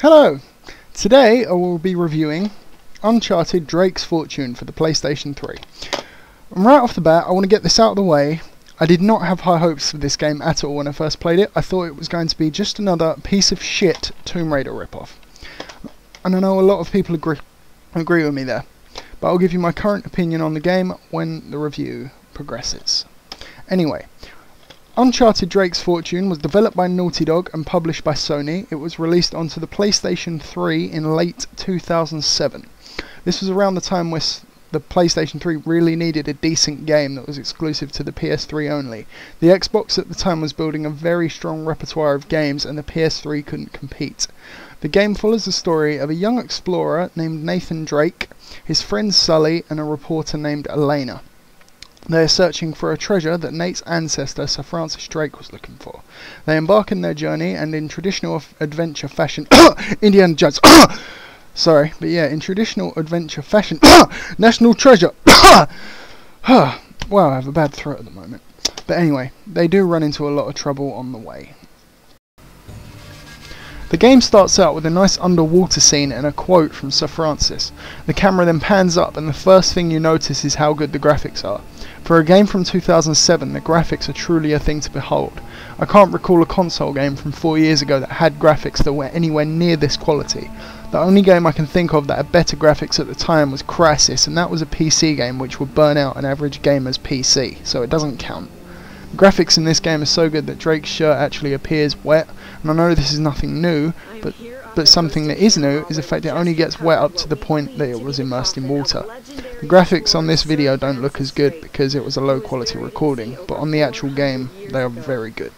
Hello! Today I will be reviewing Uncharted Drake's Fortune for the PlayStation 3. And right off the bat, I want to get this out of the way. I did not have high hopes for this game at all when I first played it. I thought it was going to be just another piece of shit Tomb Raider ripoff. And I know a lot of people agree with me there. But I'll give you my current opinion on the game when the review progresses. Anyway, Uncharted Drake's Fortune was developed by Naughty Dog and published by Sony. It was released onto the PlayStation 3 in late 2007. This was around the time where the PlayStation 3 really needed a decent game that was exclusive to the PS3 only. The Xbox at the time was building a very strong repertoire of games and the PS3 couldn't compete. The game follows the story of a young explorer named Nathan Drake, his friend Sully, and a reporter named Elena. They are searching for a treasure that Nate's ancestor Sir Francis Drake was looking for. They embark on their journey and in traditional adventure fashion Indiana Jones sorry, but yeah, in traditional adventure fashion national treasure wow, I have a bad throat at the moment. But anyway, they do run into a lot of trouble on the way. The game starts out with a nice underwater scene and a quote from Sir Francis. The camera then pans up and the first thing you notice is how good the graphics are. For a game from 2007, the graphics are truly a thing to behold. I can't recall a console game from 4 years ago that had graphics that were anywhere near this quality. The only game I can think of that had better graphics at the time was Crysis, and that was a PC game which would burn out an average gamer's PC, so it doesn't count. The graphics in this game are so good that Drake's shirt actually appears wet, and I know this is nothing new, but something that is new is the fact it only gets wet up to the point that it was immersed in water. The graphics on this video don't look as good because it was a low quality recording, but on the actual game they are very good.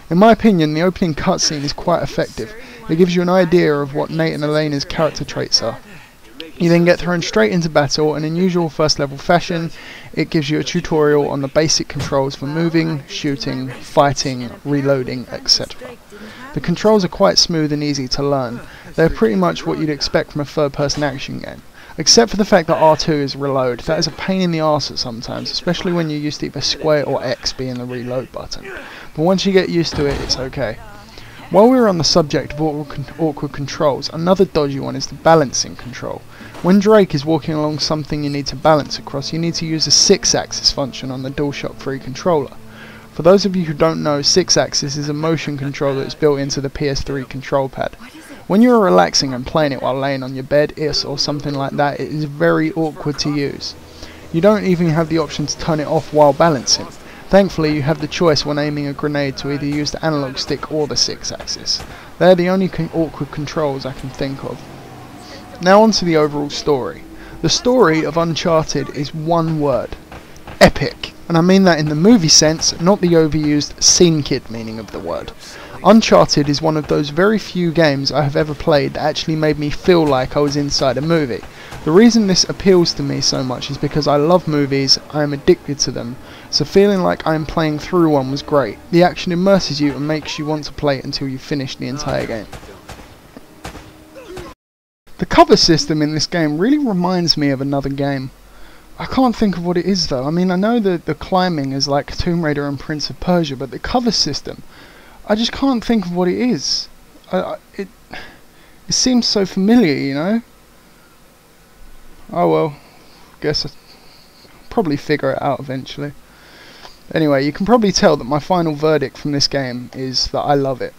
In my opinion, the opening cutscene is quite effective. It gives you an idea of what Nate and Elena's character traits are. You then get thrown straight into battle, and in usual first level fashion, it gives you a tutorial on the basic controls for moving, shooting, fighting, reloading, etc. The controls are quite smooth and easy to learn. They're pretty much what you'd expect from a third-person action game. Except for the fact that R2 is reload. That is a pain in the arse at sometimes, especially when you're used to either square or X being the reload button. But once you get used to it, it's okay. While we're on the subject of awkward controls, another dodgy one is the balancing control. When Drake is walking along something you need to balance across, you need to use the 6-axis function on the DualShock 3 controller. For those of you who don't know, 6-axis is a motion control that is built into the PS3 control pad. When you're relaxing and playing it while laying on your bed, or something like that, it is very awkward to use. You don't even have the option to turn it off while balancing. Thankfully, you have the choice when aiming a grenade to either use the analog stick or the 6-axis. They're the only awkward controls I can think of. Now on to the overall story. The story of Uncharted is one word: epic. And I mean that in the movie sense, not the overused scene kid meaning of the word. Uncharted is one of those very few games I have ever played that actually made me feel like I was inside a movie. The reason this appeals to me so much is because I love movies, I am addicted to them, so feeling like I am playing through one was great. The action immerses you and makes you want to play it until you finish the entire game. The cover system in this game really reminds me of another game. I can't think of what it is though. I mean, I know that the climbing is like Tomb Raider and Prince of Persia, but the cover system, I just can't think of what it is. It seems so familiar, you know? Oh well, guess I'll probably figure it out eventually. Anyway, you can probably tell that my final verdict from this game is that I love it.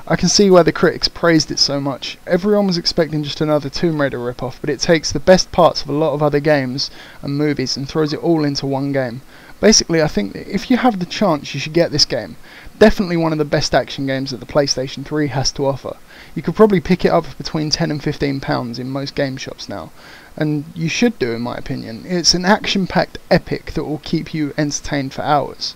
I can see why the critics praised it so much. Everyone was expecting just another Tomb Raider ripoff, but it takes the best parts of a lot of other games and movies and throws it all into one game. Basically, I think that if you have the chance, you should get this game. Definitely one of the best action games that the PlayStation 3 has to offer. You could probably pick it up for between £10 and £15 in most game shops now. And you should do, in my opinion. It's an action-packed epic that will keep you entertained for hours.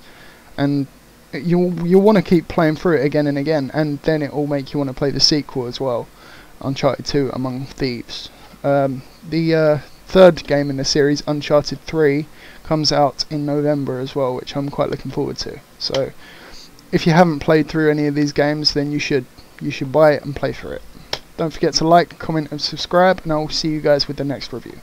And you'll want to keep playing through it again and again, and then it will make you want to play the sequel as well, Uncharted 2 Among Thieves. The third game in the series, Uncharted 3, comes out in November as well, which I'm quite looking forward to. So if you haven't played through any of these games, then you should buy it and play through it. Don't forget to like, comment and subscribe, and I will see you guys with the next review.